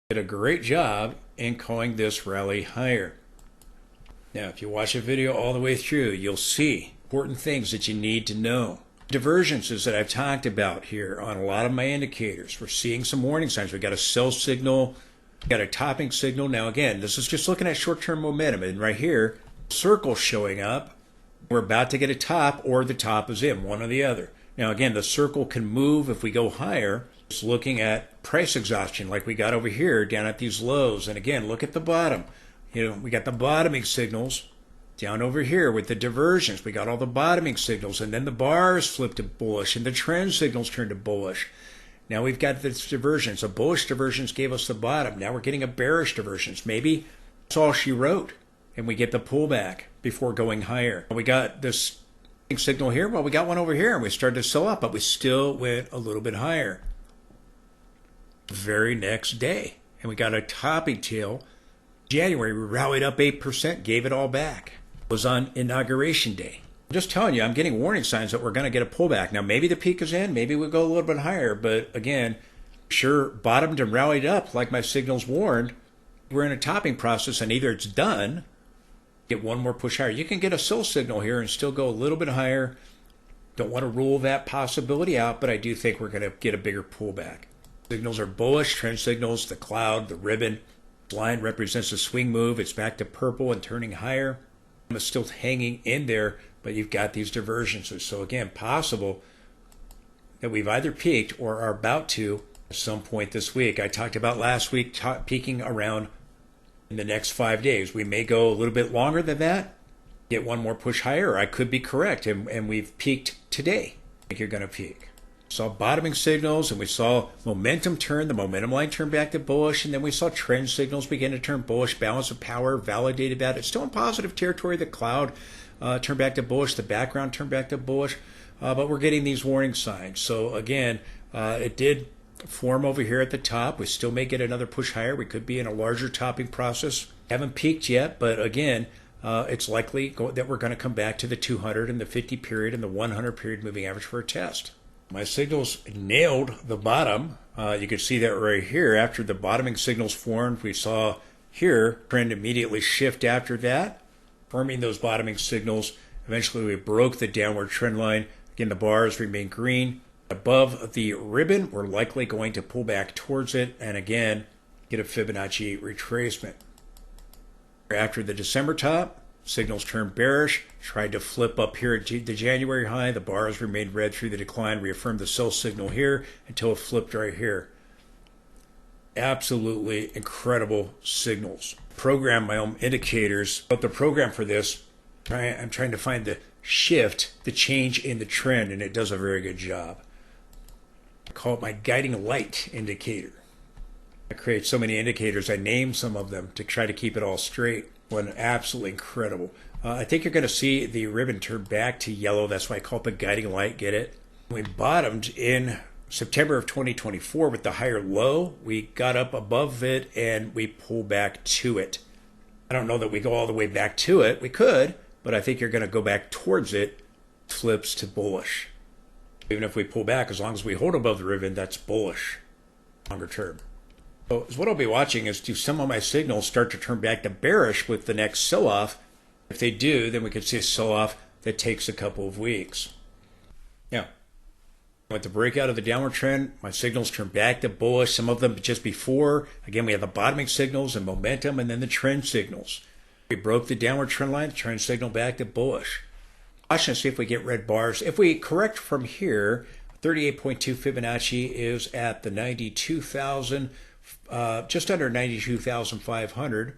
did a great job in calling this rally higher. Now, if you watch the video all the way through, you'll see important things that you need to know. Divergences that I've talked about here on a lot of my indicators. We're seeing some warning signs. We've got a sell signal, we've got a topping signal. Now, again, this is just looking at short-term momentum. And right here, circle showing up. We're about to get a top, or the top is in, one or the other. Now, again, the circle can move if we go higher. It's looking at price exhaustion like we got over here down at these lows. And again, look at the bottom. We got the bottoming signals down over here with the diversions. We got all the bottoming signals, and then the bars flipped to bullish, and the trend signals turned to bullish. Now we've got this divergence. A bullish divergence gave us the bottom. Now we're getting a bearish divergence. Maybe that's all she wrote, and we get the pullback before going higher. We got this signal here. Well, we got one over here, and we started to sell up, but we still went a little bit higher. The very next day, and we got a topping tail. January, we rallied up 8%, gave it all back. It was on inauguration day. I'm just telling you, I'm getting warning signs that we're going to get a pullback. Now, maybe the peak is in, maybe we'll go a little bit higher, but again, sure bottomed and rallied up like my signals warned. We're in a topping process, and either it's done, get one more push higher. You can get a sell signal here and still go a little bit higher. Don't want to rule that possibility out, but I do think we're going to get a bigger pullback. Signals are bullish, trend signals, the cloud, the ribbon. Line represents a swing move. It's back to purple and turning higher. It's still hanging in there, but you've got these divergences. So again, possible that we've either peaked or are about to at some point this week. I talked about last week peaking around in the next 5 days. We may go a little bit longer than that, get one more push higher, or I could be correct, and we've peaked today. I think you're going to peak. Saw bottoming signals, and we saw momentum turn. The momentum line turned back to bullish, and then we saw trend signals begin to turn bullish. Balance of power validated that. It's still in positive territory. The cloud turned back to bullish. The background turned back to bullish, but we're getting these warning signs. So again, it did form over here at the top. We still may get another push higher. We could be in a larger topping process. Haven't peaked yet, but again, it's likely that we're going to come back to the 200 and the 50 period and the 100 period moving average for a test. My signals nailed the bottom. You can see that right here. After the bottoming signals formed, we saw here trend immediately shift after that, forming those bottoming signals. Eventually, we broke the downward trend line. Again, the bars remain green. Above the ribbon, we're likely going to pull back towards it and again get a Fibonacci retracement. After the December top, signals turned bearish, tried to flip up here at the January high. The bars remained red through the decline, reaffirmed the sell signal here until it flipped right here. Absolutely incredible signals. Program my own indicators, but the program for this, I'm trying to find the shift, the change in the trend, and it does a very good job. I call it my guiding light indicator. I create so many indicators, I name some of them to try to keep it all straight. One absolutely incredible. I think you're going to see the ribbon turn back to yellow. That's why I call it the guiding light. Get it? We bottomed in September of 2024 with the higher low. We got up above it and we pull back to it. I don't know that we go all the way back to it. We could, but I think you're going to go back towards it. Flips to bullish. Even if we pull back, as long as we hold above the ribbon, that's bullish longer term. So what I'll be watching is do some of my signals start to turn back to bearish with the next sell-off. If they do, then we could see a sell-off that takes a couple of weeks. Now, with the breakout of the downward trend, my signals turn back to bullish. Some of them just before. Again, we have the bottoming signals and momentum, and then the trend signals. We broke the downward trend line, the trend signal back to bullish. Watch and see if we get red bars. If we correct from here, 38.2 Fibonacci is at the 92,000. Just under 92,500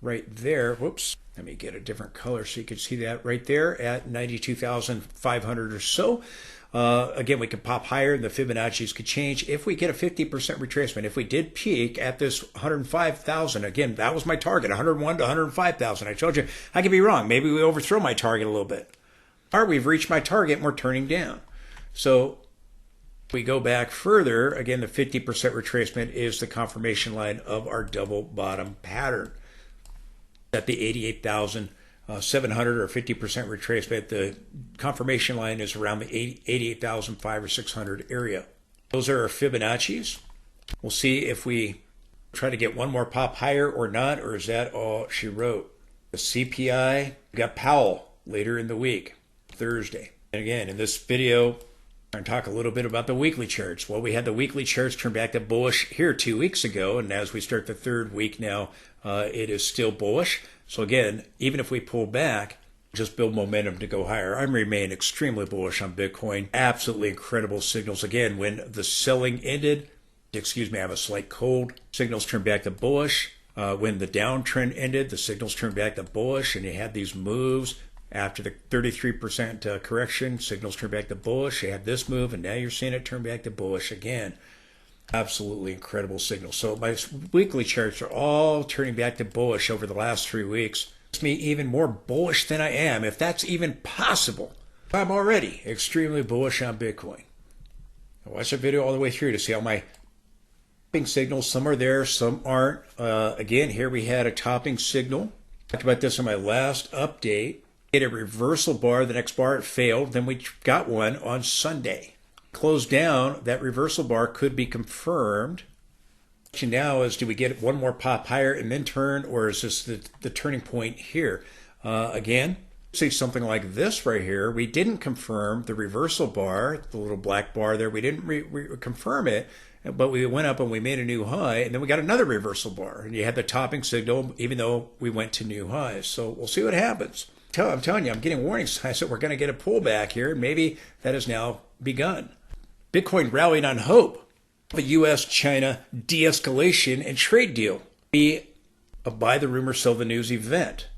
right there. Whoops. Let me get a different color so you can see that right there at 92,500 or so. Again, we could pop higher and the Fibonacci's could change. If we get a 50% retracement, if we did peak at this 105,000, again, that was my target, 101 to 105,000. I told you I could be wrong. Maybe we overthrow my target a little bit. Or we've reached my target and we're turning down. So we go back further, again, the 50% retracement is the confirmation line of our double bottom pattern. At the 88,700 or 50% retracement, the confirmation line is around the 88,500 or 600 area. Those are our Fibonacci's. We'll see if we Try to get one more pop higher or not, or is that all she wrote? The CPI, we got Powell later in the week, Thursday. And again, in this video, I'm going to talk a little bit about the weekly charts. Well, we had the weekly charts turn back to bullish here 2 weeks ago, and as we start the third week now, it is still bullish. So again, even if we pull back, just build momentum to go higher. I remain extremely bullish on Bitcoin. Absolutely incredible signals. Again, when the selling ended, excuse me, I have a slight cold, signals turned back to bullish. When the downtrend ended, the signals turned back to bullish, and you had these moves. After the 33% correction, signals turned back to bullish. You had this move, and now you're seeing it turn back to bullish again. Absolutely incredible signals. So my weekly charts are all turning back to bullish over the last 3 weeks. Makes me even more bullish than I am, if that's even possible. I'm already extremely bullish on Bitcoin. Watch the video all the way through to see how my topping signals, some are there, some aren't. Again, here we had a topping signal. I talked about this in my last update. Get a reversal bar, the next bar it failed, then we got one on Sunday. Closed down, that reversal bar could be confirmed. The question now is, do we get one more pop higher and then turn, or is this the turning point here? Again, see something like this right here. We didn't confirm the reversal bar, the little black bar there. We didn't confirm it, but we went up and we made a new high, and then we got another reversal bar. And you had the topping signal, even though we went to new highs. So we'll see what happens. I'm telling you, I'm getting warning signs that we're going to get a pullback here, and maybe that has now begun. Bitcoin rallied on hope of a U.S.-China de-escalation and trade deal. Be a buy the rumor, sell the news event.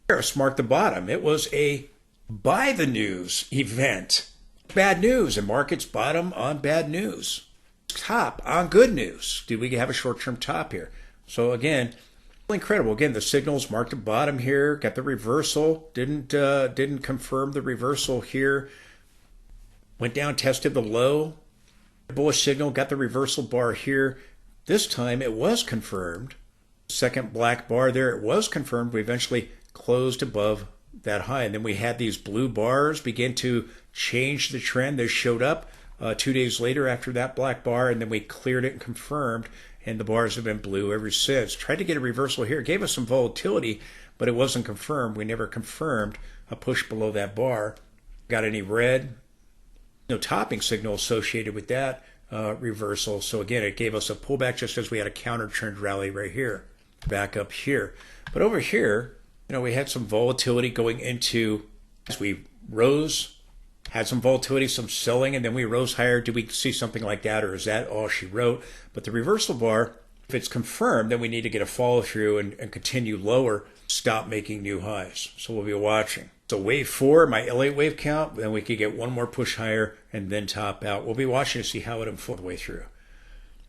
Paris marked the bottom. It was a buy the news event. Bad news, and markets bottom on bad news. Top on good news. Do we have a short-term top here? So again, incredible. Again, the signals marked a bottom here, got the reversal, didn't confirm the reversal here. Went down, tested the low. Bullish signal, got the reversal bar here. This time it was confirmed. Second black bar there, it was confirmed. We eventually closed above that high. And then we had these blue bars begin to change the trend. They showed up 2 days later after that black bar, and then we cleared it and confirmed. And the bars have been blue ever since. Tried to get a reversal here. Gave us some volatility, but it wasn't confirmed. We never confirmed a push below that bar. Got any red? No topping signal associated with that reversal. So again, it gave us a pullback just as we had a counter trend rally right here, back up here. But over here, we had some volatility going into, as we rose, had some volatility, some selling, and then we rose higher. Did we see something like that, or is that all she wrote? But the reversal bar, if it's confirmed, then we need to get a follow through and continue lower, stop making new highs. So we'll be watching. So wave 4, my Elliot wave count, then we could get one more push higher and then top out. We'll be watching to see how it unfolds the way through.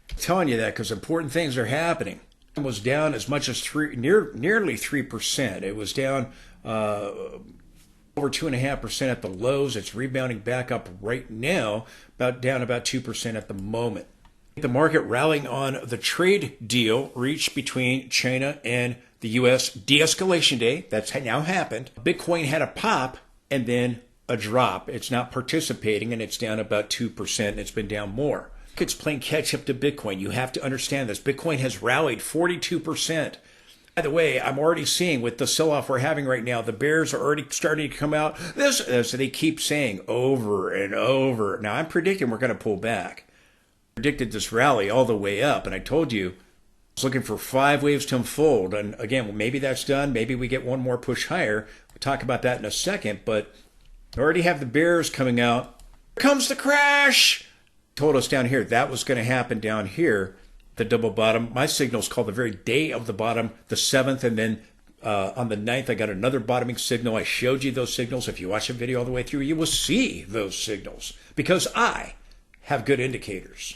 I'm telling you that because important things are happening. It was down as much as nearly 3%. It was down over 2.5% at the lows. It's rebounding back up right now, down about 2% at the moment. The market rallying on the trade deal reached between China and the U.S. de-escalation day. That's now happened. Bitcoin had a pop and then a drop. It's not participating, and it's down about 2%, and it's been down more. It's playing catch up to Bitcoin. You have to understand this. Bitcoin has rallied 42%. By the way, I'm already seeing with the sell-off we're having right now, the bears are already starting to come out. So they keep saying over and over. Now, I'm predicting we're going to pull back. I predicted this rally all the way up, and I told you, I was looking for 5 waves to unfold. And again, well, maybe that's done. Maybe we get one more push higher. We'll talk about that in a second. But I already have the bears coming out. Here comes the crash. Told us down here that was going to happen down here, the double bottom. My signal's called the very day of the bottom, the 7th. And then on the 9th, I got another bottoming signal. I showed you those signals. If you watch the video all the way through, you will see those signals because I have good indicators.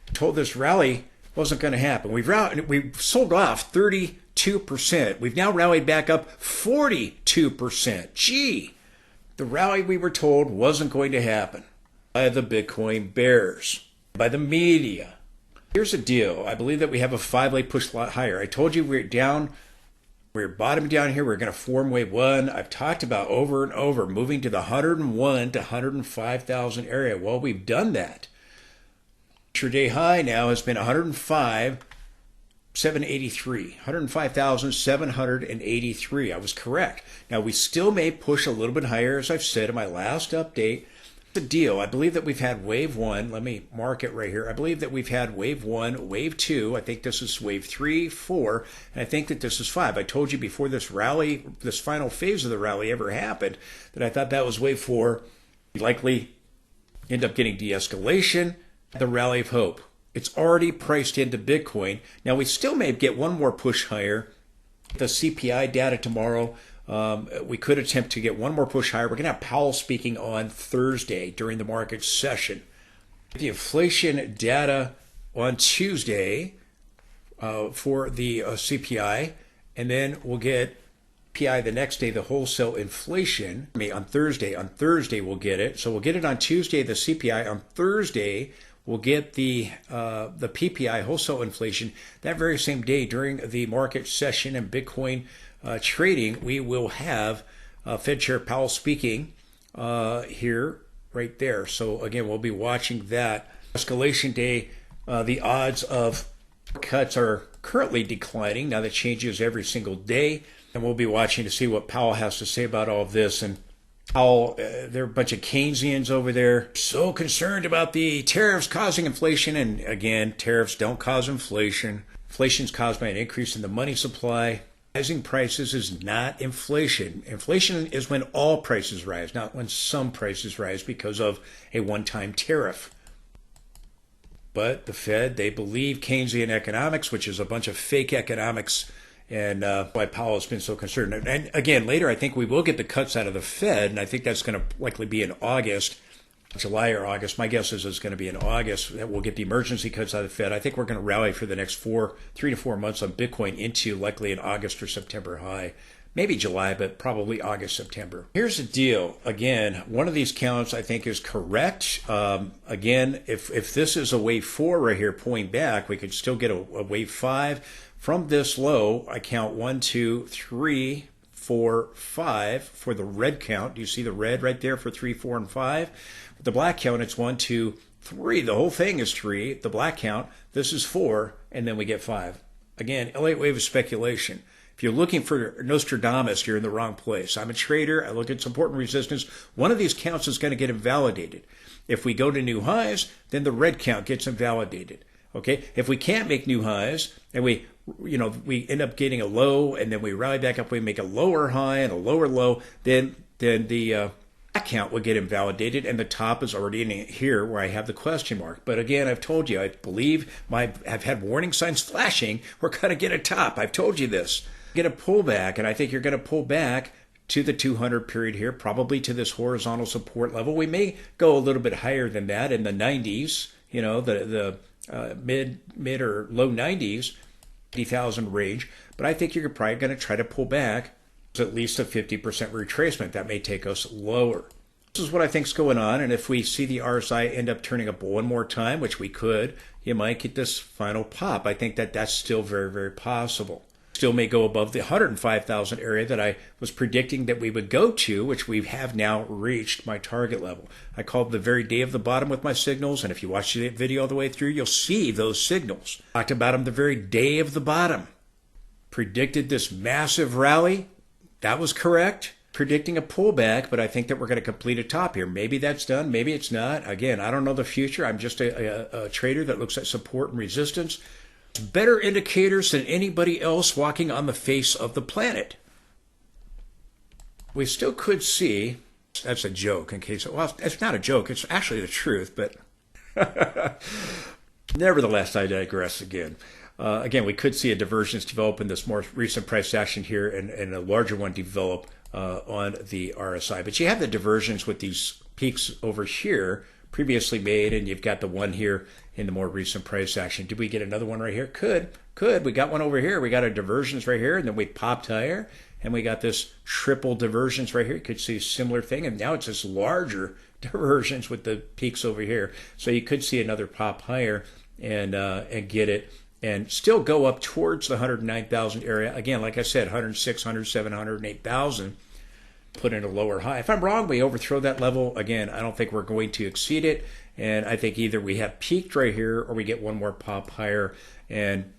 I told this rally wasn't going to happen. We've sold off 32%. We've now rallied back up 42%. Gee, the rally we were told wasn't going to happen by the Bitcoin bears, by the media. Here's the deal. I believe that we have a 5-leg push a lot higher. I told you we're bottoming down here. We're going to form wave 1. I've talked about over and over moving to the 101 to 105,000 area. Well, we've done that. Intraday high now has been 105. 783, 105,783. I was correct. Now we still may push a little bit higher, as I've said in my last update. The deal, I believe that we've had wave one. Let me mark it right here. I believe that we've had wave one, wave two. I think this is wave 3, 4, and I think that this is 5. I told you before this rally, this final phase of the rally ever happened, that I thought that was wave 4. We likely end up getting de-escalation, the rally of hope. It's already priced into Bitcoin. Now, we still may get one more push higher. The CPI data tomorrow, we could attempt to get one more push higher. We're going to have Powell speaking on Thursday during the market session. The inflation data on Tuesday for the CPI, and then we'll get PI the next day, the wholesale inflation. On Thursday. On Thursday, we'll get it. So we'll get it on Tuesday, the CPI. On Thursday, we'll get the PPI wholesale inflation. That very same day during the market session and Bitcoin trading, we will have Fed Chair Powell speaking here, right there. So again, we'll be watching that. Escalation day, the odds of cuts are currently declining. Now that changes every single day. And we'll be watching to see what Powell has to say about all of this. And Powell, there are a bunch of Keynesians over there so concerned about the tariffs causing inflation. And again, tariffs don't cause inflation. Inflation is caused by an increase in the money supply. Rising prices is not inflation. Inflation is when all prices rise, not when some prices rise because of a one-time tariff. But the Fed, they believe Keynesian economics, which is a bunch of fake economics, and why Powell has been so concerned. And again, later, I think we will get the cuts out of the Fed, and I think that's going to likely be in August, July or August. My guess is it's going to be in August that we'll get the emergency cuts out of the Fed. I think we're going to rally for the next 3 to 4 months on Bitcoin into likely an August or September high. Maybe July, but probably August, September. Here's the deal. Again, one of these counts I think is correct. Again, if this is a wave 4 right here pulling back, we could still get a wave 5. From this low, I count 1, 2, 3, 4, 5 for the red count. Do you see the red right there for 3, 4, and 5? With the black count, it's 1, 2, 3. The whole thing is 3. The black count, this is 4, and then we get 5. Again, Elliot wave of speculation. If you're looking for Nostradamus, you're in the wrong place. I'm a trader. I look at support and resistance. One of these counts is going to get invalidated. If we go to new highs, then the red count gets invalidated. Okay? If we can't make new highs and we end up getting a low and then we rally back up, we make a lower high and a lower low, then the count will get invalidated, and the top is already in here where I have the question mark. But again, I've told you, I believe I've had warning signs flashing. We're going to get a top. I've told you this. Get a pullback, and I think you're going to pull back to the 200 period here, probably to this horizontal support level. We may go a little bit higher than that in the 90s, the mid or low 90s, 80,000 range. But I think you're probably going to try to pull back to at least a 50% retracement. That may take us lower. This is what I think is going on. And if we see the RSI end up turning up one more time, which we could, you might get this final pop. I think that that's still very, very possible. Still may go above the 105,000 area that I was predicting that we would go to, which we have now reached my target level. I called the very day of the bottom with my signals, and if you watch the video all the way through, you'll see those signals. Talked about them the very day of the bottom. Predicted this massive rally. That was correct. Predicting a pullback, but I think that we're going to complete a top here. Maybe that's done, maybe it's not. Again, I don't know the future. I'm just a trader that looks at support and resistance. Better indicators than anybody else walking on the face of the planet. We still could see, that's a joke in case, well, it's not a joke, it's actually the truth, but nevertheless, I digress again. Again, we could see a divergence develop in this more recent price action here and a larger one develop on the RSI. But you have the divergence with these peaks over here previously made, and you've got the one here in the more recent price action. Did we get another one right here? Could. We got one over here. We got a divergence right here, and then we popped higher, and we got this triple divergence right here. You could see a similar thing, and now it's this larger divergence with the peaks over here. So you could see another pop higher and get it, and still go up towards the 109,000 area. Again, like I said, 106, 107, 108,000. Put in a lower high. If I'm wrong, we overthrow that level. Again, I don't think we're going to exceed it. And I think either we have peaked right here or we get one more pop higher. And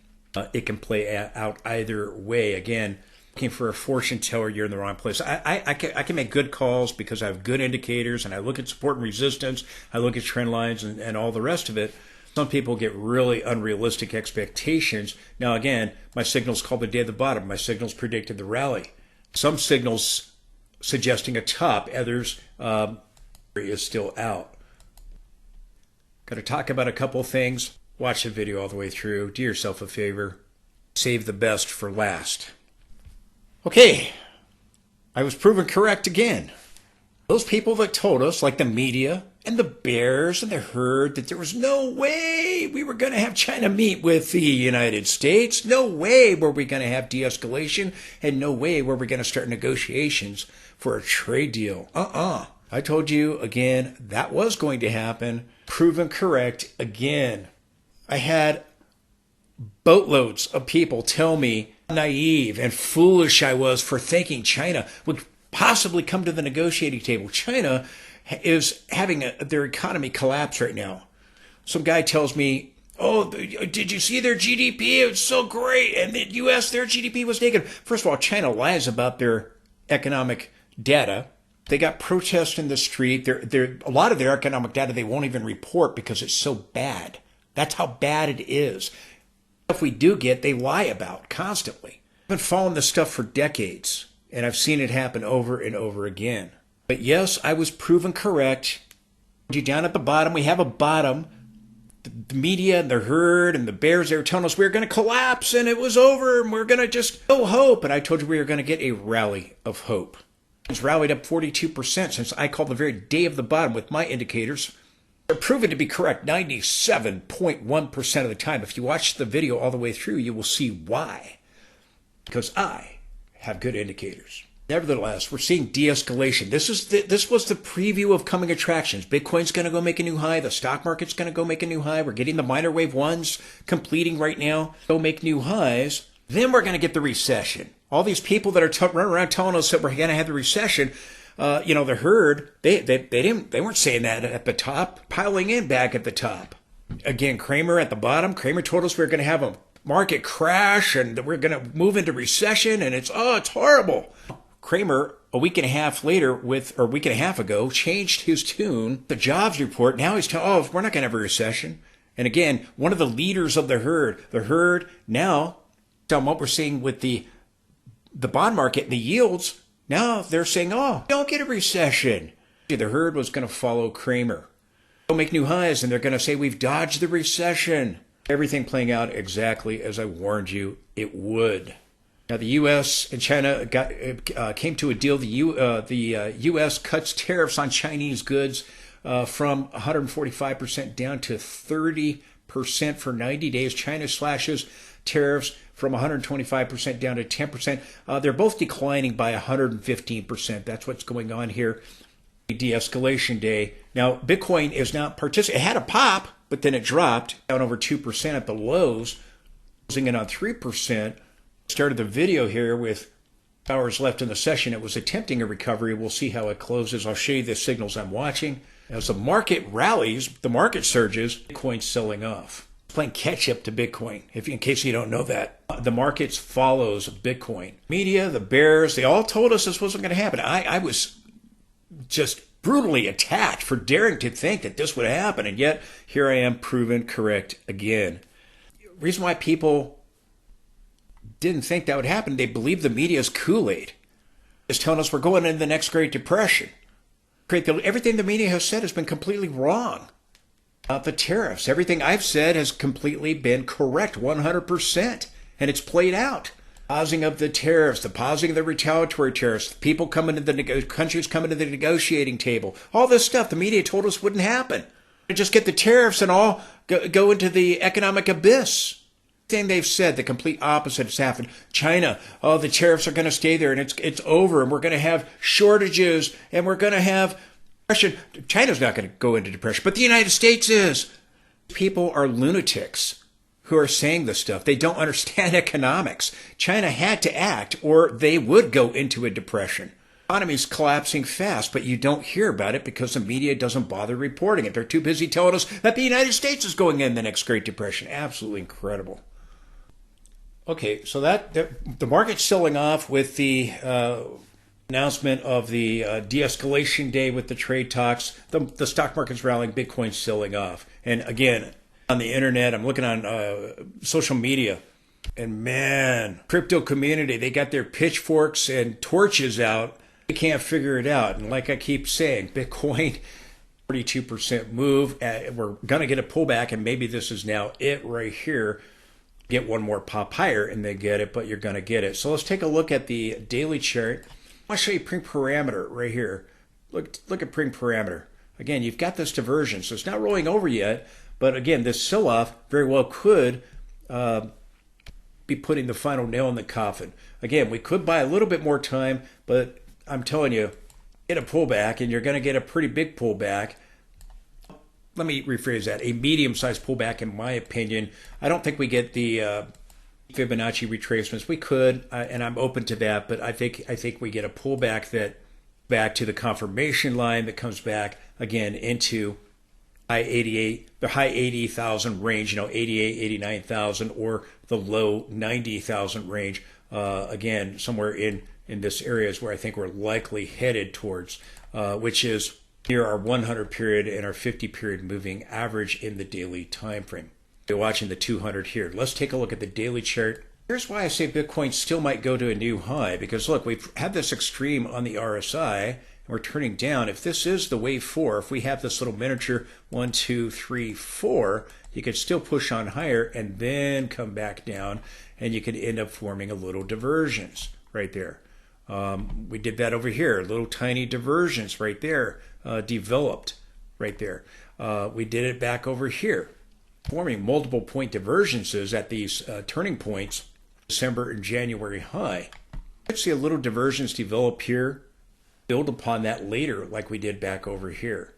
It can play out either way. Again, looking for a fortune teller, you're in the wrong place. I can make good calls because I have good indicators, and I look at support and resistance. I look at trend lines and all the rest of it. Some people get really unrealistic expectations. Now, again, my signals called the day of the bottom. My signals predicted the rally. Some signals suggesting a top. Others is still out. Got to talk about a couple things. Watch the video all the way through. Do yourself a favor. Save the best for last. Okay, I was proven correct again. Those people that told us, like the media and the bears and the herd, that there was no way we were going to have China meet with the United States, no way were we going to have de-escalation, and no way were we going to start negotiations for a trade deal. I told you again that was going to happen. Proven correct again. I had boatloads of people tell me how naive and foolish I was for thinking China would possibly come to the negotiating table. China is having their economy collapse right now. Some guy tells me, oh, did you see their GDP? It was so great. And the U.S., their GDP was negative. First of all, China lies about their economic data. They got protests in the street. A lot of their economic data they won't even report because it's so bad. That's how bad it is. If we do get, they lie about constantly. I've been following this stuff for decades, and I've seen it happen over and over again. But yes, I was proven correct. Down at the bottom, we have a bottom. The media and the herd and the bears, they were telling us we were going to collapse and it was over and we're going to just no hope. And I told you we were going to get a rally of hope. It's rallied up 42% since I called the very day of the bottom with my indicators. They're proven to be correct 97.1% of the time. If you watch the video all the way through, you will see why. Because I have good indicators. Nevertheless, we're seeing de-escalation. This was the preview of coming attractions. Bitcoin's going to go make a new high. The stock market's going to go make a new high. We're getting the minor wave ones completing right now. Go make new highs. Then we're going to get the recession. All these people that are running around telling us that we're going to have the recession, the herd, they weren't saying that at the top, piling in back at the top. Again, Cramer at the bottom. Cramer told us we were going to have a market crash and we're going to move into recession and it's horrible. Cramer, a week and a half ago, changed his tune. The jobs report, now he's telling, we're not going to have a recession. And again, one of the leaders of the herd now, telling what we're seeing with the bond market and the yields, now they're saying, don't get a recession. The herd was going to follow Cramer. They'll make new highs and they're going to say we've dodged the recession. Everything playing out exactly as I warned you it would. Now, the U.S. and China came to a deal. The U.S. cuts tariffs on Chinese goods from 145% down to 30% for 90 days. China slashes tariffs from 125% down to 10%. They're both declining by 115%. That's what's going on here. De-escalation day. Now, Bitcoin is not participating. It had a pop, but then it dropped down over 2% at the lows, closing in on 3%. Started the video here with hours left in the session. It was attempting a recovery. We'll see how it closes. I'll show you the signals I'm watching. As the market rallies, the market surges, Bitcoin's selling off. Playing catch up to Bitcoin, in case you don't know that. The markets follows Bitcoin. Media, the bears, they all told us this wasn't going to happen. I was just brutally attacked for daring to think that this would happen, and yet here I am proven correct again. The reason why people didn't think that would happen, they believe the media's Kool-Aid. It's telling us we're going into the next Great Depression. Everything the media has said has been completely wrong. About the tariffs, everything I've said has completely been correct, 100%, and it's played out. Pausing of the tariffs, the pausing of the retaliatory tariffs, people coming to the countries coming to the negotiating table, all this stuff the media told us wouldn't happen. Just get the tariffs and all go into the economic abyss. Thing they've said, the complete opposite has happened. China, the tariffs are going to stay there and it's over and we're going to have shortages and we're going to have depression. China's not going to go into depression, but the United States is. People are lunatics who are saying this stuff. They don't understand economics. China had to act or they would go into a depression. The economy's collapsing fast, but you don't hear about it because the media doesn't bother reporting it. They're too busy telling us that the United States is going in the next Great Depression. Absolutely incredible. Okay, so that the market's selling off with the announcement of the de-escalation day with the trade talks. The stock market's rallying, Bitcoin's selling off. And again, on the internet, I'm looking on social media, and man, crypto community, they got their pitchforks and torches out. They can't figure it out. And like I keep saying, Bitcoin, 42% move. We're going to get a pullback, and maybe this is now it right here. Get one more pop higher, and they get it, but you're going to get it. So let's take a look at the daily chart. I'll show you pring parameter right here. Look at pring parameter. Again, you've got this diversion, so it's not rolling over yet. But again, this sell-off very well could be putting the final nail in the coffin. Again, we could buy a little bit more time, but I'm telling you, get a pullback, and you're going to get a pretty big pullback. Let me rephrase that. A medium-sized pullback, in my opinion. I don't think we get the Fibonacci retracements. We could, and I'm open to that, but I think we get a pullback that back to the confirmation line that comes back again into high 88, the high 80,000 range, 88, 89,000, or the low 90,000 range. Again, somewhere in this area is where I think we're likely headed towards, which is near our 100 period and our 50 period moving average in the daily time frame. You're watching the 200 here. Let's take a look at the daily chart. Here's why I say Bitcoin still might go to a new high, because look, we've had this extreme on the RSI, and we're turning down. If this is the wave 4, if we have this little miniature 1, 2, 3, 4, you could still push on higher and then come back down, and you could end up forming a little diversions right there. We did that over here, little tiny diversions right there, developed right there. We did it back over here, forming multiple point divergences at these turning points, December and January high. Let's see a little divergence develop here, build upon that later like we did back over here.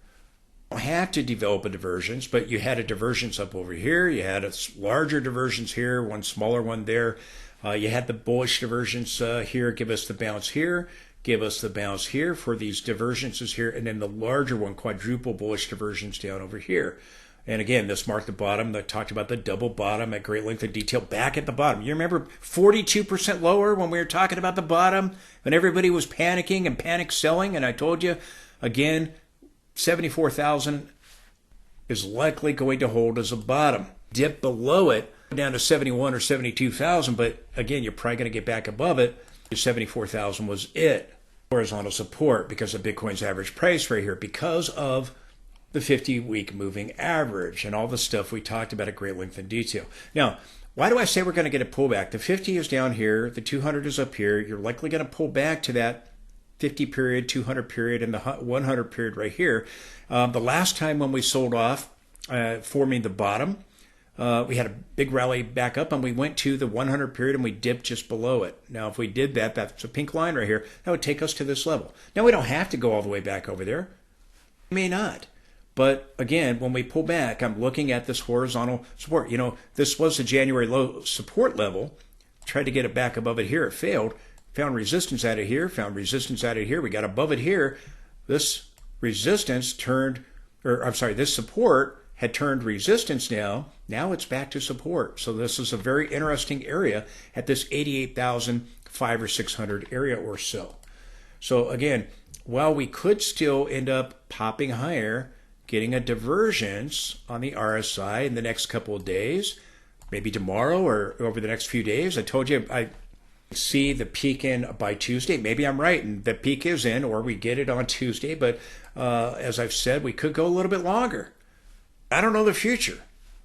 You don't have to develop a divergence, but you had a divergence up over here, you had a larger divergence here, one smaller one there. You had the bullish divergence here, give us the bounce here, give us the bounce here for these divergences here, and then the larger one, quadruple bullish divergence down over here. And again, this marked the bottom. I talked about the double bottom at great length of detail back at the bottom. You remember 42% lower when we were talking about the bottom, when everybody was panicking and panic selling, and I told you, again, 74,000 is likely going to hold as a bottom. Dip below it, down to 71 or 72,000, but again, you're probably going to get back above it. 74,000 was it. Horizontal support because of Bitcoin's average price right here, because of the 50-week moving average and all the stuff we talked about at great length and detail. Now, why do I say we're going to get a pullback? The 50 is down here, the 200 is up here. You're likely going to pull back to that 50 period, 200 period, and the 100 period right here. The last time when we sold off, forming the bottom, we had a big rally back up, and we went to the 100 period and we dipped just below it. Now, if we did that, that's a pink line right here, that would take us to this level. Now, we don't have to go all the way back over there. We may not. But again, when we pull back, I'm looking at this horizontal support. This was the January low support level. Tried to get it back above it here. It failed. Found resistance out of here. Found resistance out of here. We got above it here. This resistance turned, this support had turned resistance now. Now it's back to support. So this is a very interesting area at this 88,500 or 600 area or so. So again, while we could still end up popping higher, getting a divergence on the RSI in the next couple of days, maybe tomorrow or over the next few days. I told you I see the peak in by Tuesday. Maybe I'm right and the peak is in, or we get it on Tuesday. But as I've said, we could go a little bit longer. I don't know the future.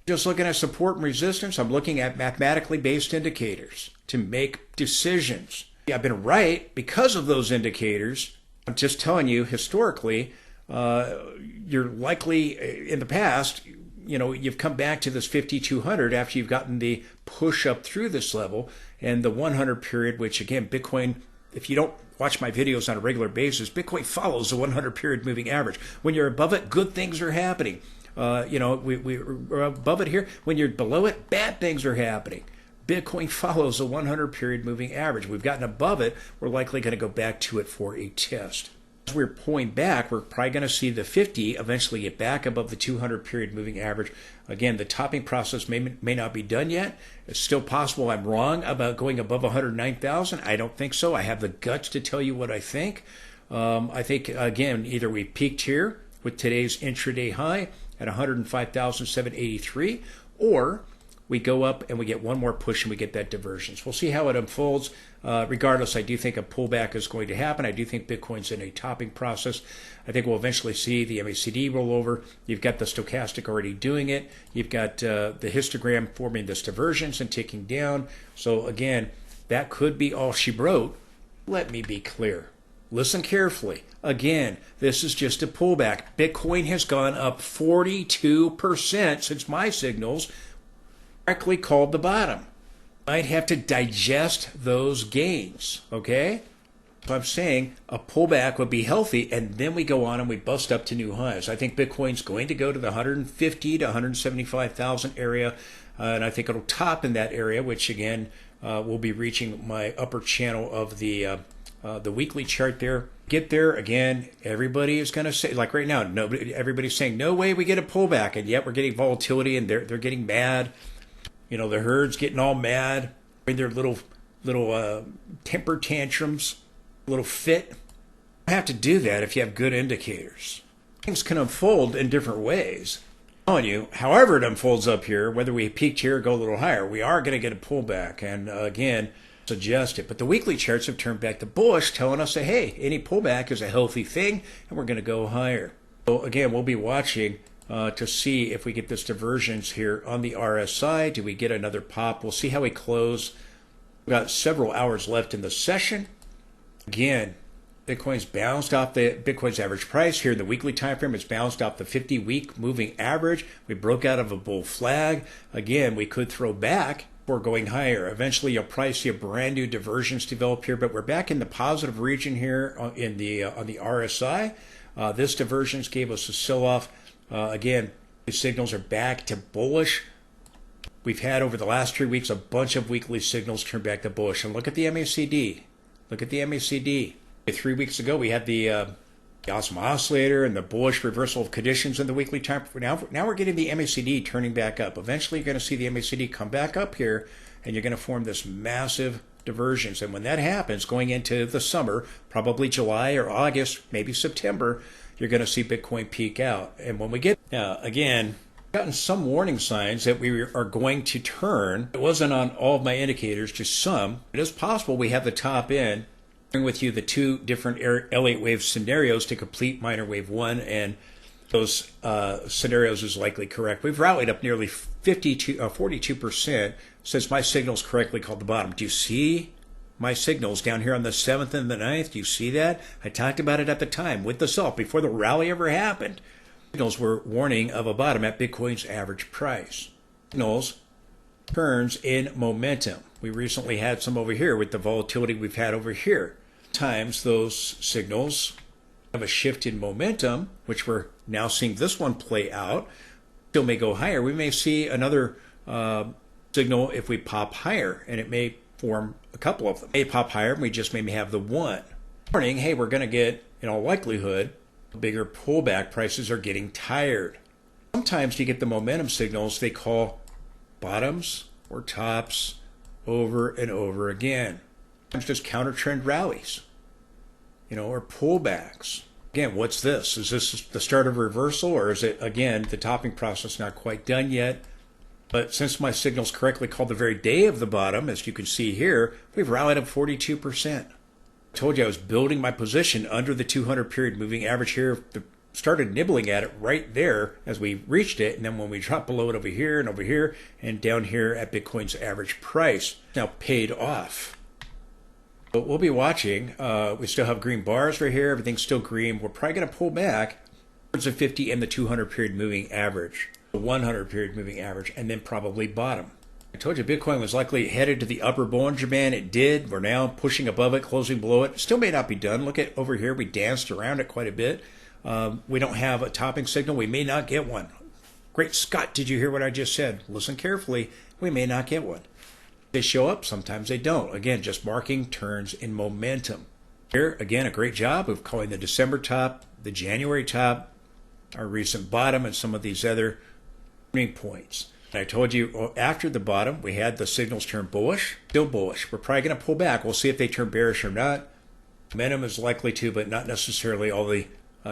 Just looking at support and resistance, I'm looking at mathematically based indicators to make decisions. I've been right because of those indicators. I'm just telling you, historically, you're likely in the past, you've come back to this 5,200 after you've gotten the push up through this level and the 100 period, which again, Bitcoin, if you don't watch my videos on a regular basis, Bitcoin follows the 100 period moving average. When you're above it, good things are happening. We're above it here. When you're below it, bad things are happening. Bitcoin follows the 100 period moving average. We've gotten above it. We're likely going to go back to it for a test. As we're pulling back, we're probably going to see the 50 eventually get back above the 200 period moving average. Again, the topping process may not be done yet. It's still possible I'm wrong about going above 109,000. I don't think so. I have the guts to tell you what I think. I think, again, either we peaked here with today's intraday high at 105,783, or we go up and we get one more push and we get that divergence. We'll see how it unfolds. Regardless, I do think a pullback is going to happen. I do think Bitcoin's in a topping process. I think we'll eventually see the MACD roll over. You've got the stochastic already doing it. You've got the histogram forming this divergence and ticking down. So again, that could be all she wrote. Let me be clear. Listen carefully. Again, this is just a pullback. Bitcoin has gone up 42% since my signals correctly called the bottom. Might have to digest those gains, okay? So I'm saying a pullback would be healthy, and then we go on and we bust up to new highs. I think Bitcoin's going to go to the 150 to 175,000 area, and I think it'll top in that area, which again will be reaching my upper channel of the weekly chart there. Get there again. Everybody is going to say, like right now, everybody's saying no way we get a pullback, and yet we're getting volatility, and they're getting mad. You know, the herd's getting all mad, in their little temper tantrums, little fit. You don't have to do that if you have good indicators. Things can unfold in different ways. I'm telling you, however it unfolds up here, whether we peaked here or go a little higher, we are going to get a pullback. And again, suggest it. But the weekly charts have turned back to bullish, telling us that, hey, any pullback is a healthy thing, and we're going to go higher. So again, we'll be watching to see if we get this divergence here on the RSI. Do we get another pop? We'll see how we close. We've got several hours left in the session. Again, Bitcoin's bounced off Bitcoin's average price here in the weekly time frame. It's bounced off the 50-week moving average. We broke out of a bull flag. Again, we could throw back or going higher. Eventually, you'll probably see a brand new divergence develop here, but we're back in the positive region here in the on the RSI. This divergence gave us a sell-off. Again, the signals are back to bullish. We've had over the last 3 weeks a bunch of weekly signals turn back to bullish. And look at the MACD. Look at the MACD. 3 weeks ago, we had the awesome oscillator and the bullish reversal of conditions in the weekly time. Now we're getting the MACD turning back up. Eventually, you're going to see the MACD come back up here, and you're going to form this massive divergence. And when that happens, going into the summer, probably July or August, maybe September, you're going to see Bitcoin peak out. And when we get, again, gotten some warning signs that we are going to turn. It wasn't on all of my indicators, just some. It is possible we have the top end. Sharing with you the two different Elliott wave scenarios to complete minor wave 1, and those scenarios is likely correct. We've rallied up nearly 42% since my signals correctly called the bottom. Do you see my signals down here on the 7th and the 9th? Do you see that? I talked about it at the time with the salt before the rally ever happened. Signals were warning of a bottom at Bitcoin's average price. Signals turns in momentum. We recently had some over here with the volatility we've had over here. Times those signals have a shift in momentum, which we're now seeing this one play out. Still may go higher. We may see another signal if we pop higher, and it may form a couple of them. May pop higher, and we just maybe have the one. Warning, hey, we're going to get, in all likelihood, a bigger pullback. Prices are getting tired. Sometimes you get the momentum signals they call bottoms or tops over and over again. Sometimes just counter trend rallies, or pullbacks. Again, what's this? Is this the start of reversal, or is it, again, the topping process not quite done yet? But since my signals correctly called the very day of the bottom, as you can see here, we've rallied up 42%. I told you I was building my position under the 200 period moving average here. Started nibbling at it right there as we reached it, and then when we dropped below it over here and down here at Bitcoin's average price, now paid off. But we'll be watching. We still have green bars right here. Everything's still green. We're probably going to pull back towards the 50 and the 200 period moving average, the 100 period moving average, and then probably bottom. I told you Bitcoin was likely headed to the upper Bollinger Band. It did. We're now pushing above it, closing below it. Still may not be done. Look at over here. We danced around it quite a bit. We don't have a topping signal. We may not get one. Great Scott, did you hear what I just said? Listen carefully. We may not get one. They show up. Sometimes they don't. Again, just marking turns in momentum. Here, again, a great job of calling the December top, the January top, our recent bottom, and some of these other turning points. And I told you after the bottom, we had the signals turn bullish, still bullish. We're probably going to pull back. We'll see if they turn bearish or not. Momentum is likely to, but not necessarily all the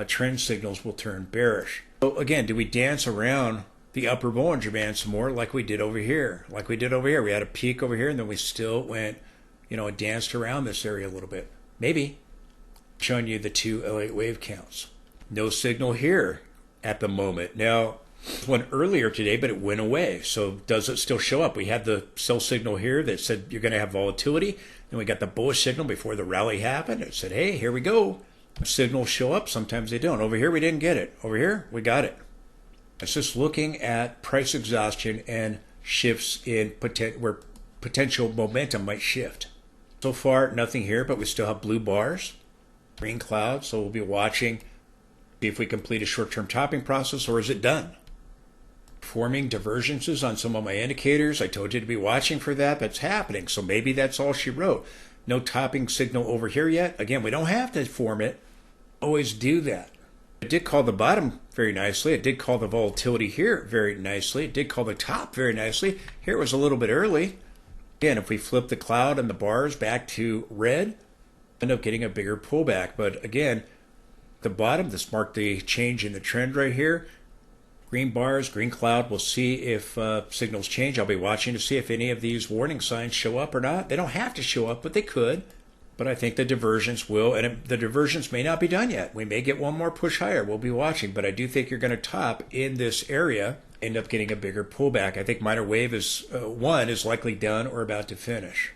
trend signals will turn bearish. So again, do we dance around the upper Bollinger Band some more like we did over here? Like we did over here. We had a peak over here, and then we still went, and danced around this area a little bit. Maybe. Showing you the two Elliott wave counts. No signal here at the moment. Now, one earlier today, but it went away. So does it still show up? We had the sell signal here that said you're going to have volatility. Then we got the bullish signal before the rally happened. It said, hey, here we go. Signals show up. Sometimes they don't. Over here, we didn't get it. Over here, we got it. It's just looking at price exhaustion and shifts in where potential momentum might shift. So far, nothing here, but we still have blue bars, green clouds. So we'll be watching, see if we complete a short-term topping process, or is it done? Forming divergences on some of my indicators. I told you to be watching for that. That's happening. So maybe that's all she wrote. No topping signal over here yet. Again, we don't have to form it. Always do that. It did call the bottom very nicely. It did call the volatility here very nicely. It did call the top very nicely. Here it was a little bit early. Again, if we flip the cloud and the bars back to red, end up getting a bigger pullback. But again, the bottom, this marked the change in the trend right here. Green bars, green cloud. We'll see if signals change. I'll be watching to see if any of these warning signs show up or not. They don't have to show up, but they could. But I think the divergence will, and the divergence may not be done yet. We may get one more push higher. We'll be watching, but I do think you're going to top in this area, end up getting a bigger pullback. I think minor wave is one is likely done or about to finish.